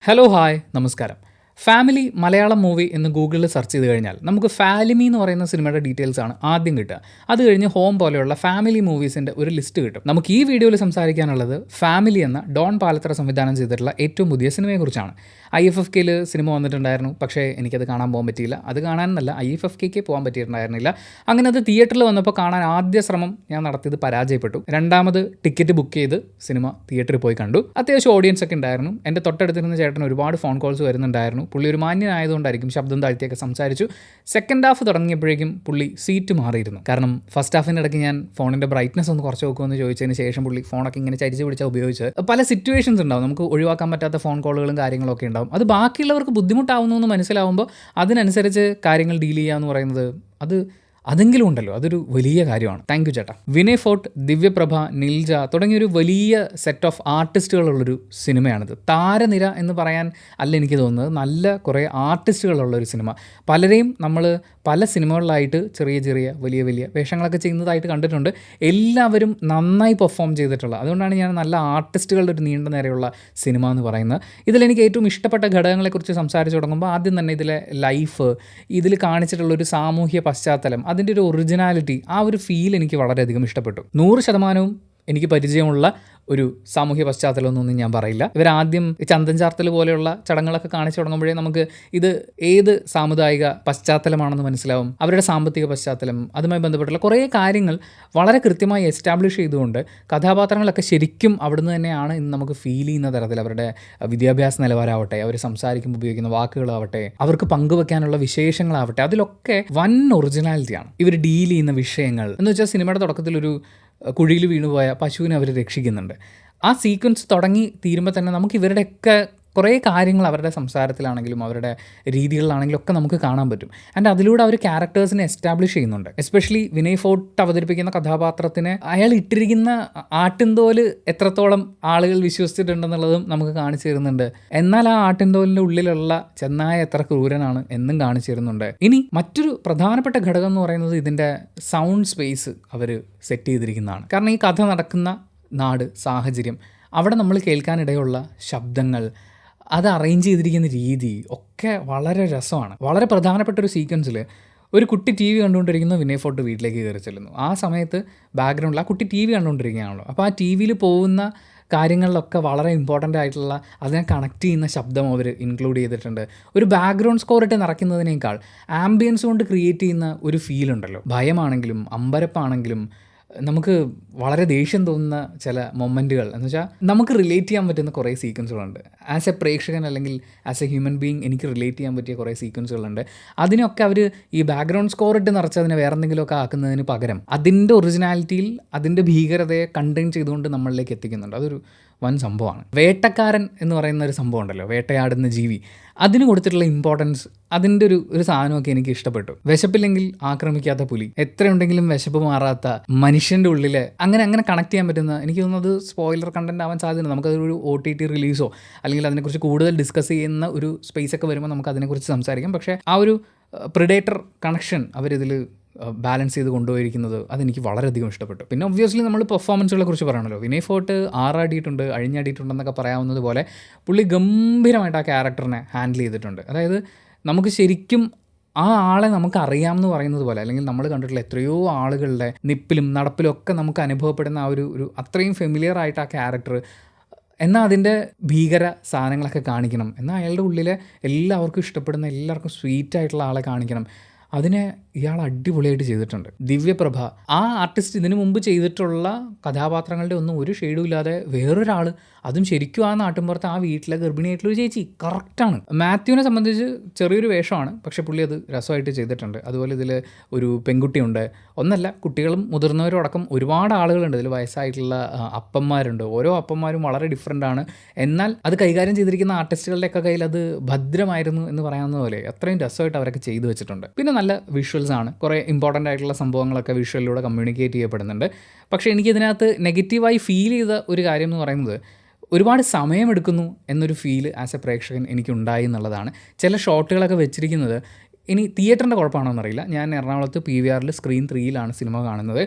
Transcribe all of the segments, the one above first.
Hello hi നമസ്കാരം. Family Malayalam movie എന്ന് ഗൂഗിളിൽ സെർച്ച് ചെയ്ത് കഴിഞ്ഞാൽ നമുക്ക് ഫാലിമി എന്ന് പറയുന്ന സിനിമയുടെ ഡീറ്റെയിൽസ് ആണ് ആദ്യം കിട്ടുക. അത് കഴിഞ്ഞ് ഹോം പോലെയുള്ള ഫാമിലി മൂവീസിൻ്റെ ഒരു ലിസ്റ്റ് കിട്ടും. നമുക്ക് ഈ വീഡിയോയിൽ സംസാരിക്കാനുള്ളത് ഫാമിലി എന്ന ഡോൺ പാലത്തറ സംവിധാനം ചെയ്തിട്ടുള്ള ഏറ്റവും പുതിയ സിനിമയെക്കുറിച്ചാണ്. IFFKയിൽ സിനിമ വന്നിട്ടുണ്ടായിരുന്നു, പക്ഷേ എനിക്കത് കാണാൻ പോകാൻ പറ്റിയില്ല. അത് കാണാനെന്നല്ല, IFFKക്ക് പോകാൻ പറ്റിയിട്ടുണ്ടായിരുന്നില്ല. അങ്ങനെ അത് തിയേറ്ററിൽ വന്നപ്പോൾ കാണാൻ ആദ്യ ശ്രമം ഞാൻ നടത്തിയത് പരാജയപ്പെട്ടു. രണ്ടാമത് ടിക്കറ്റ് ബുക്ക് ചെയ്ത് സിനിമ തിയേറ്ററിൽ പോയി കണ്ടു. അത്യാവശ്യം ഓഡിയൻസ് ഒക്കെ ഉണ്ടായിരുന്നു. എൻ്റെ തൊട്ടടുത്തിരുന്ന ചേട്ടന് ഒരുപാട് ഫോൺ കോൾസ് വരുന്നുണ്ടായിരുന്നു. പുള്ളി ഒരു മാന്യനായതുകൊണ്ടായിരിക്കും ശബ്ദം താഴ്ത്തിയൊക്കെ സംസാരിച്ചു. സെക്കൻഡ് ഹാഫ് തുടങ്ങിയപ്പോഴേക്കും പുള്ളി സീറ്റ് മാറിയിരുന്നു. കാരണം ഫസ്റ്റ് ഹാഫിൻ്റെ ഇടയ്ക്ക് ഞാൻ ഫോണിൻ്റെ ബ്രൈറ്റ്നസ് ഒന്ന് കുറച്ച് നോക്കുമെന്ന് ചോദിച്ചതിന് ശേഷം പുള്ളി ഫോണൊക്കെ ഇങ്ങനെ ചരിച്ച് പിടിച്ചാൽ ഉപയോഗിച്ച് പല സിറ്റുവേഷൻസ് ഉണ്ടാവും. നമുക്ക് ഒഴിവാക്കാൻ പറ്റാത്ത ഫോൺ കോളുകളും കാര്യങ്ങളൊക്കെ ഉണ്ടാവും. അത് ബാക്കിയുള്ളവർക്ക് ബുദ്ധിമുട്ടാവുന്നു എന്ന് മനസ്സിലാവുമ്പോൾ അതിനനുസരിച്ച് കാര്യങ്ങൾ ഡീൽ ചെയ്യുക എന്ന് പറയുന്നത് അതെങ്കിലും ഉണ്ടല്ലോ, അതൊരു വലിയ കാര്യമാണ്. താങ്ക് യു ചേട്ടാ. വിനയ് ഫോർട്ട്, ദിവ്യപ്രഭ, നിൽജ തുടങ്ങിയൊരു വലിയ സെറ്റ് ഓഫ് ആർട്ടിസ്റ്റുകളുള്ളൊരു സിനിമയാണിത്. താരനിര എന്ന് പറയാൻ അല്ല എനിക്ക് തോന്നുന്നത്, നല്ല കുറേ ആർട്ടിസ്റ്റുകളുള്ളൊരു സിനിമ. പലരെയും നമ്മൾ പല സിനിമകളിലായിട്ട് ചെറിയ ചെറിയ വലിയ വലിയ വേഷങ്ങളൊക്കെ ചെയ്യുന്നതായിട്ട് കണ്ടിട്ടുണ്ട്. എല്ലാവരും നന്നായി പെർഫോം ചെയ്തിട്ടുള്ള, അതുകൊണ്ടാണ് ഞാൻ നല്ല ആർട്ടിസ്റ്റുകളുടെ ഒരു നീണ്ട നേരെയുള്ള സിനിമ എന്ന് പറയുന്നത്. ഇതിലെനിക്ക് ഏറ്റവും ഇഷ്ടപ്പെട്ട ഘടകങ്ങളെക്കുറിച്ച് സംസാരിച്ച് തുടങ്ങുമ്പോൾ ആദ്യം തന്നെ ഇതിലെ ലൈഫ്, ഇതിൽ കാണിച്ചിട്ടുള്ളൊരു സാമൂഹ്യ പശ്ചാത്തലം, അതിൻ്റെ ഒരു ഒറിജിനാലിറ്റി, ആ ഒരു ഫീൽ എനിക്ക് വളരെയധികം ഇഷ്ടപ്പെട്ടു. 100% എനിക്ക് പരിചയമുള്ള ഒരു സാമൂഹ്യ പശ്ചാത്തലമൊന്നും ഞാൻ പറയില്ല. ഇവരാദ്യം ചന്തൻ ചാർത്തൽ പോലെയുള്ള ചടങ്ങുകളൊക്കെ കാണിച്ചു തുടങ്ങുമ്പോഴേ നമുക്ക് ഇത് ഏത് സാമുദായിക പശ്ചാത്തലമാണെന്ന് മനസ്സിലാവും. അവരുടെ സാമ്പത്തിക പശ്ചാത്തലം, അതുമായി ബന്ധപ്പെട്ടുള്ള കുറേ കാര്യങ്ങൾ വളരെ കൃത്യമായി എസ്റ്റാബ്ലിഷ് ചെയ്തുകൊണ്ട് കഥാപാത്രങ്ങളൊക്കെ ശരിക്കും അവിടുന്ന് തന്നെയാണ് ഇന്ന് നമുക്ക് ഫീൽ ചെയ്യുന്ന തരത്തിൽ അവരുടെ വിദ്യാഭ്യാസ നിലവാരമാവട്ടെ, അവർ സംസാരിക്കുമ്പോൾ ഉപയോഗിക്കുന്ന വാക്കുകളാവട്ടെ, അവർക്ക് പങ്കുവെക്കാനുള്ള വിശേഷങ്ങളാവട്ടെ, അതിലൊക്കെ വൻ ഒറിജിനാലിറ്റിയാണ്. ഇവർ ഡീൽ ചെയ്യുന്ന വിഷയങ്ങൾ എന്ന് വെച്ചാൽ സിനിമയുടെ തുടക്കത്തിലൊരു കുഴിയിൽ വീണുപോയ പശുവിനെ അവർ രക്ഷിക്കുന്നുണ്ട്. ആ സീക്വൻസ് തുടങ്ങി തീരുമ്പോൾ തന്നെ നമുക്ക് ഇവരുടെയൊക്കെ കുറേ കാര്യങ്ങൾ അവരുടെ സംസാരത്തിലാണെങ്കിലും അവരുടെ രീതികളിലാണെങ്കിലും ഒക്കെ നമുക്ക് കാണാൻ പറ്റും. ആൻഡ് അതിലൂടെ അവർ ക്യാരക്ടേഴ്സിനെ എസ്റ്റാബ്ലിഷ് ചെയ്യുന്നുണ്ട്. എസ്പെഷ്യലി വിനയ് ഫോർട്ട് അവതരിപ്പിക്കുന്ന കഥാപാത്രത്തിന് അയാൾ ഇട്ടിരിക്കുന്ന ആട്ടിൻതോല് എത്രത്തോളം ആളുകൾ വിശ്വസിച്ചിട്ടുണ്ടെന്നുള്ളതും നമുക്ക് കാണിച്ചു തരുന്നുണ്ട്. എന്നാൽ ആ ആട്ടിൻതോലിൻ്റെ ഉള്ളിലുള്ള ചെന്നായ എത്ര ക്രൂരനാണ് എന്നും കാണിച്ചു തരുന്നുണ്ട്. ഇനി മറ്റൊരു പ്രധാനപ്പെട്ട ഘടകം എന്ന് പറയുന്നത് ഇതിൻ്റെ സൗണ്ട് സ്പേസ് അവർ സെറ്റ് ചെയ്തിരിക്കുന്നതാണ്. കാരണം ഈ കഥ നടക്കുന്ന നാട്, സാഹചര്യം, അവിടെ നമ്മൾ കേൾക്കാനിടയുള്ള ശബ്ദങ്ങൾ, അത് അറേഞ്ച് ചെയ്തിരിക്കുന്ന രീതി ഒക്കെ വളരെ രസമാണ്. വളരെ പ്രധാനപ്പെട്ട ഒരു സീക്വൻസിൽ ഒരു കുട്ടി TV കണ്ടുകൊണ്ടിരിക്കുന്ന വിനയ് ഫോർട്ട് വീട്ടിലേക്ക് കയറി ചെല്ലുന്നു. ആ സമയത്ത് ബാക്ക്ഗ്രൗണ്ടിൽ ആ കുട്ടി TV കണ്ടുകൊണ്ടിരിക്കുകയാണല്ലോ. അപ്പോൾ ആ TV പോകുന്ന കാര്യങ്ങളിലൊക്കെ വളരെ ഇമ്പോർട്ടൻ്റ് ആയിട്ടുള്ള അതിനെ കണക്ട് ചെയ്യുന്ന ശബ്ദം അവർ ഇൻക്ലൂഡ് ചെയ്തിട്ടുണ്ട്. ഒരു ബാക്ക്ഗ്രൗണ്ട് സ്കോർ ഇട്ട് നിറയ്ക്കുന്നതിനേക്കാൾ ആംബിയൻസ് കൊണ്ട് ക്രിയേറ്റ് ചെയ്യുന്ന ഒരു ഫീൽ ഉണ്ടല്ലോ. ഭയമാണെങ്കിലും അമ്പരപ്പാണെങ്കിലും നമുക്ക് വളരെ ദേഷ്യം തോന്നുന്ന ചില മൊമെൻറ്റുകൾ എന്ന് വെച്ചാൽ നമുക്ക് റിലേറ്റ് ചെയ്യാൻ പറ്റുന്ന കുറേ സീക്വൻസുകളുണ്ട്. ആസ് എ പ്രേക്ഷകൻ അല്ലെങ്കിൽ ആസ് എ ഹ്യൂമൻ ബീങ് എനിക്ക് റിലേറ്റ് ചെയ്യാൻ പറ്റിയ കുറേ സീക്വൻസുകളുണ്ട്. അതിനൊക്കെ അവർ ഈ ബാക്ക്ഗ്രൗണ്ട് സ്കോർ ഇട്ട് നിറച്ചതിനെ വേറെ എന്തെങ്കിലുമൊക്കെ ആക്കുന്നതിന് പകരം അതിൻ്റെ ഒറിജിനാലിറ്റിയിൽ അതിൻ്റെ ഭീകരതയെ കണ്ടെയ്ൻ ചെയ്തുകൊണ്ട് നമ്മളിലേക്ക് എത്തിക്കുന്നുണ്ട്. അതൊരു വൻ സംഭവമാണ്. വേട്ടക്കാരൻ എന്ന് പറയുന്ന ഒരു സംഭവം ഉണ്ടല്ലോ, വേട്ടയാടുന്ന ജീവി, അതിന് കൊടുത്തിട്ടുള്ള ഇമ്പോർട്ടൻസ്, അതിൻ്റെ ഒരു സാധനമൊക്കെ എനിക്ക് ഇഷ്ടപ്പെട്ടു. വിശപ്പില്ലെങ്കിൽ ആക്രമിക്കാത്ത പുലി, എത്രയുണ്ടെങ്കിലും വിശപ്പ് മാറാത്ത മനുഷ്യൻ്റെ ഉള്ളിൽ അങ്ങനെ കണക്ട് ചെയ്യാൻ പറ്റുന്ന, എനിക്ക് തോന്നുന്നത് സ്പോയിലർ കണ്ടന്റ് ആവാൻ സാധ്യതയുണ്ട്. നമുക്കതൊരു OTT റിലീസോ അല്ലെങ്കിൽ അതിനെക്കുറിച്ച് കൂടുതൽ ഡിസ്കസ് ചെയ്യുന്ന ഒരു സ്പേസ് ഒക്കെ വരുമ്പോൾ നമുക്ക് അതിനെക്കുറിച്ച് സംസാരിക്കാം. പക്ഷേ ആ ഒരു പ്രിഡേറ്റർ കണക്ഷൻ അവരിതിൽ ബാലൻസ് ചെയ്ത് കൊണ്ടുപോയിരിക്കുന്നത് അതെനിക്ക് വളരെയധികം ഇഷ്ടപ്പെട്ടു. പിന്നെ ഒബ്വിയസ്ലി നമ്മൾ പെർഫോമൻസുകളെ കുറിച്ച് പറയണമല്ലോ. വിനയ് ഫോർട്ട് ആറാടിയിട്ടുണ്ട്, അഴിഞ്ഞാടിയിട്ടുണ്ടെന്നൊക്കെ പറയാവുന്നത് പോലെ പുള്ളി ഗംഭീരമായിട്ട് ആ ക്യാരക്ടറിനെ ഹാൻഡിൽ ചെയ്തിട്ടുണ്ട്. അതായത് നമുക്ക് ശരിക്കും ആ ആളെ നമുക്ക് അറിയാമെന്ന് പറയുന്നത് പോലെ, അല്ലെങ്കിൽ നമ്മൾ കണ്ടിട്ടുള്ള എത്രയോ ആളുകളുടെ നിപ്പിലും നടപ്പിലും ഒക്കെ നമുക്ക് അനുഭവപ്പെടുന്ന ആ ഒരു അത്രയും ഫെമിലിയർ ആയിട്ട് ആ ക്യാരക്ടർ, എന്നാൽ അതിൻ്റെ ഭീകര സാധനങ്ങളൊക്കെ കാണിക്കണം, എന്നാൽ അയാളുടെ ഉള്ളിലെ എല്ലാവർക്കും ഇഷ്ടപ്പെടുന്ന, എല്ലാവർക്കും സ്വീറ്റായിട്ടുള്ള ആളെ കാണിക്കണം. അതിനെ ഇയാൾ അടിപൊളിയായിട്ട് ചെയ്തിട്ടുണ്ട്. ദിവ്യപ്രഭ, ആ ആർട്ടിസ്റ്റ് ഇതിനു മുമ്പ് ചെയ്തിട്ടുള്ള കഥാപാത്രങ്ങളുടെ ഒന്നും ഒരു ഷെയ്ഡും ഇല്ലാതെ വേറൊരാൾ, അതും ശരിക്കും ആ നാട്ടിൻപുറത്ത് ആ വീട്ടിലെ ഗർഭിണിയായിട്ടുള്ളൊരു ചേച്ചി, കറക്റ്റാണ്. മാത്യുവിനെ സംബന്ധിച്ച് ചെറിയൊരു വേഷമാണ്, പക്ഷേ പുള്ളി അത് രസമായിട്ട് ചെയ്തിട്ടുണ്ട്. അതുപോലെ ഇതിൽ ഒരു പെൺകുട്ടിയുണ്ട്, ഒന്നല്ല കുട്ടികളും മുതിർന്നവരും അടക്കം ഒരുപാട് ആളുകളുണ്ട്. ഇതിൽ വയസ്സായിട്ടുള്ള അപ്പന്മാരുണ്ട്. ഓരോ അപ്പന്മാരും വളരെ ഡിഫറെൻ്റ് ആണ്. എന്നാൽ അത് കൈകാര്യം ചെയ്തിരിക്കുന്ന ആർട്ടിസ്റ്റുകളുടെയൊക്കെ കയ്യിൽ അത് ഭദ്രമായിരുന്നു എന്ന് പറയാവുന്ന പോലെ അത്രയും രസമായിട്ട് അവരൊക്കെ ചെയ്തു വെച്ചിട്ടുണ്ട്. പിന്നെ നല്ല വിഷ്വൽസ് ആണ്. കുറേ ഇമ്പോർട്ടൻ്റ് ആയിട്ടുള്ള സംഭവങ്ങളൊക്കെ വിഷ്വലിലൂടെ കമ്മ്യൂണിക്കേറ്റ് ചെയ്യപ്പെടുന്നുണ്ട്. പക്ഷേ എനിക്കിതിനകത്ത് നെഗറ്റീവായി ഫീൽ ചെയ്ത ഒരു കാര്യം എന്ന് പറയുന്നത്, ഒരുപാട് സമയമെടുക്കുന്നു എന്നൊരു ഫീല് ആസ് എ പ്രേക്ഷകൻ എനിക്കുണ്ടായി എന്നുള്ളതാണ്. ചില ഷോട്ടുകളൊക്കെ വെച്ചിരിക്കുന്നത്, ഇനി തിയേറ്ററിൻ്റെ കുഴപ്പമാണോ എന്നറിയില്ല, ഞാൻ എറണാകുളത്ത് PVRൽ സ്ക്രീൻ 3യിലാണ് സിനിമ കാണുന്നത്.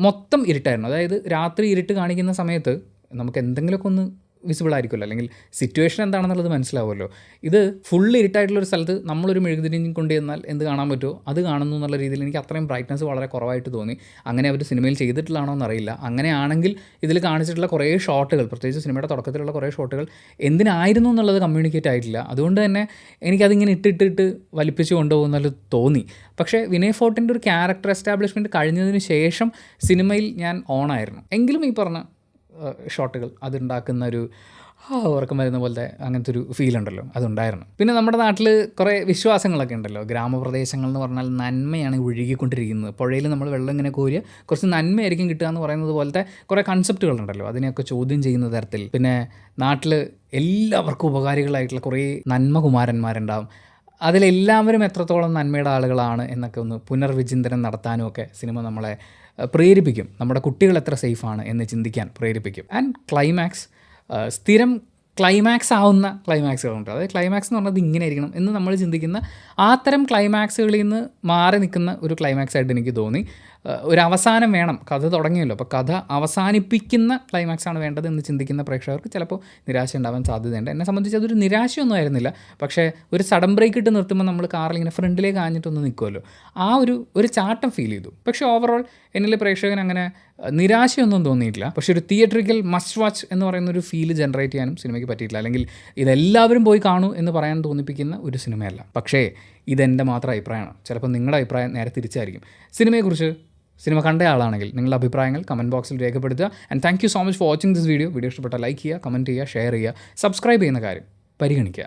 മൊത്തം ഇരുട്ടായിരുന്നു. അതായത് രാത്രി ഇരുട്ട് കാണിക്കുന്ന സമയത്ത് നമുക്ക് എന്തെങ്കിലുമൊക്കെ ഒന്ന് വിസിബിൾ ആയിരിക്കുമല്ലോ, അല്ലെങ്കിൽ സിറ്റുവേഷൻ എന്താണെന്നുള്ളത് മനസ്സിലാവുമല്ലോ. ഇത് ഫുൾ ഇരുട്ടായിട്ടുള്ളൊരു സ്ഥലത്ത് നമ്മളൊരു മെഴുകുതിരി കൊണ്ട് ചെന്നാൽ എന്ത് കാണാൻ പറ്റുമോ അത് കാണുന്നു എന്നുള്ള രീതിയിൽ എനിക്ക് അത്രയും ബ്രൈറ്റ്നസ് വളരെ കുറവായിട്ട് തോന്നി. അങ്ങനെ അവർ സിനിമയിൽ ചെയ്തിട്ടുള്ളതാണോ എന്നറിയില്ല. അങ്ങനെയാണെങ്കിൽ ഇതിൽ കാണിച്ചിട്ടുള്ള കുറേ ഷോട്ടുകൾ, പ്രത്യേകിച്ച് സിനിമയുടെ തുടക്കത്തിലുള്ള കുറേ ഷോട്ടുകൾ എന്തിനായിരുന്നു എന്നുള്ളത് കമ്മ്യൂണിക്കേറ്റ് ആയിട്ടില്ല. അതുകൊണ്ട് തന്നെ എനിക്കതിങ്ങനെ ഇട്ടിട്ട് വലിപ്പിച്ച് കൊണ്ടുപോകുന്നതിൽ തോന്നി. പക്ഷേ വിനയ് ഫോർട്ടിൻ്റെ ഒരു ക്യാരക്ടർ എസ്റ്റാബ്ലിഷ്മെൻറ്റ് കഴിഞ്ഞതിന് ശേഷം സിനിമയിൽ ഞാൻ ഓണായിരുന്നു. എങ്കിലും ഈ പറഞ്ഞ ഷോട്ടുകൾ അതുണ്ടാക്കുന്ന ഒരു ഉറക്കം വരുന്ന പോലത്തെ അങ്ങനത്തെ ഒരു ഫീൽ ഉണ്ടല്ലോ, അതുണ്ടായിരുന്നു. പിന്നെ നമ്മുടെ നാട്ടിൽ കുറേ വിശ്വാസങ്ങളൊക്കെ ഉണ്ടല്ലോ. ഗ്രാമപ്രദേശങ്ങൾ എന്ന് പറഞ്ഞാൽ നന്മയാണ് ഒഴുകിക്കൊണ്ടിരിക്കുന്നത്. പുഴയിൽ നമ്മൾ വെള്ളം ഇങ്ങനെ കോരിയ കുറച്ച് നന്മയായിരിക്കും കിട്ടുക എന്ന് പറയുന്നത് പോലത്തെ കുറേ കൺസെപ്റ്റുകളുണ്ടല്ലോ. അതിനെയൊക്കെ ചോദ്യം ചെയ്യുന്ന തരത്തിൽ. പിന്നെ നാട്ടിൽ എല്ലാവർക്കും ഉപകാരികളായിട്ടുള്ള കുറേ നന്മകുമാരന്മാരുണ്ടാവും. അതിലെല്ലാവരും എത്രത്തോളം നന്മയുടെ ആളുകളാണ് എന്നൊക്കെ ഒന്ന് പുനർവിചിന്തനം നടത്താനും ഒക്കെ സിനിമ നമ്മളെ പ്രേരിപ്പിക്കും. നമ്മുടെ കുട്ടികൾ എത്ര സേഫാണ് എന്ന് ചിന്തിക്കാൻ പ്രേരിപ്പിക്കും. ആൻഡ് ക്ലൈമാക്സ്, സ്ഥിരം ക്ലൈമാക്സ് ആവുന്ന ക്ലൈമാക്സുകളുണ്ട്. അതായത് ക്ലൈമാക്സ് എന്ന് പറഞ്ഞത് ഇങ്ങനെ ആയിരിക്കണം എന്ന് നമ്മൾ ചിന്തിക്കുന്ന അത്തരം ക്ലൈമാക്സുകളിൽ നിന്ന് മാറി നിൽക്കുന്ന ഒരു ക്ലൈമാക്സ് ആയിട്ട് എനിക്ക് തോന്നി. ഒരു അവസാനം വേണം, കഥ തുടങ്ങിയല്ലോ, അപ്പോൾ കഥ അവസാനിപ്പിക്കുന്ന ക്ലൈമാക്സാണ് വേണ്ടത് എന്ന് ചിന്തിക്കുന്ന പ്രേക്ഷകർക്ക് ചിലപ്പോൾ നിരാശ ഉണ്ടാവാൻ സാധ്യതയുണ്ട്. എന്നെ സംബന്ധിച്ച് അതൊരു നിരാശയൊന്നും ആയിരുന്നില്ല. പക്ഷേ ഒരു സഡൻ ബ്രേക്ക് ഇട്ട് നിർത്തുമ്പോൾ നമ്മൾ കാറിൽ ഇങ്ങനെ ഫ്രണ്ടിലേക്ക് ആഞ്ഞിട്ടൊന്ന് നിൽക്കുമല്ലോ, ആ ഒരു ചാട്ടം ഫീൽ ചെയ്തു. പക്ഷേ ഓവറോൾ എന്നിൽ പ്രേക്ഷകൻ അങ്ങനെ നിരാശയൊന്നും തോന്നിയിട്ടില്ല. പക്ഷേ ഒരു തിയേറ്ററിക്കൽ മസ്റ്റ് വാച്ച് എന്ന് പറയുന്ന ഒരു ഫീൽ ജനറേറ്റ് ചെയ്യാനും സിനിമയ്ക്ക് പറ്റിയിട്ടില്ല. അല്ലെങ്കിൽ ഇതെല്ലാവരും പോയി കാണൂ എന്ന് പറയാൻ തോന്നിപ്പിക്കുന്ന ഒരു സിനിമയല്ല. പക്ഷേ ഇതെൻ്റെ മാത്രം അഭിപ്രായമാണ്. ചിലപ്പോൾ നിങ്ങളുടെ അഭിപ്രായം നേരെ തിരിച്ചായിരിക്കും. സിനിമയെക്കുറിച്ച് സിനിമ കണ്ട ആളാണെങ്കിൽ നിങ്ങളുടെ അഭിപ്രായങ്ങൾ കമൻറ്റ് ബോക്സിൽ രേഖപ്പെടുത്തുക. And thank you so much for watching this video. Video ഇഷ്ടപ്പെട്ടാൽ ലൈക്ക് ചെയ്യുക, കമൻറ്റ് ചെയ്യുക, ഷെയർ ചെയ്യുക, സബ്സ്ക്രൈബ് ചെയ്യുന്ന കാര്യം പരിഗണിക്കുക.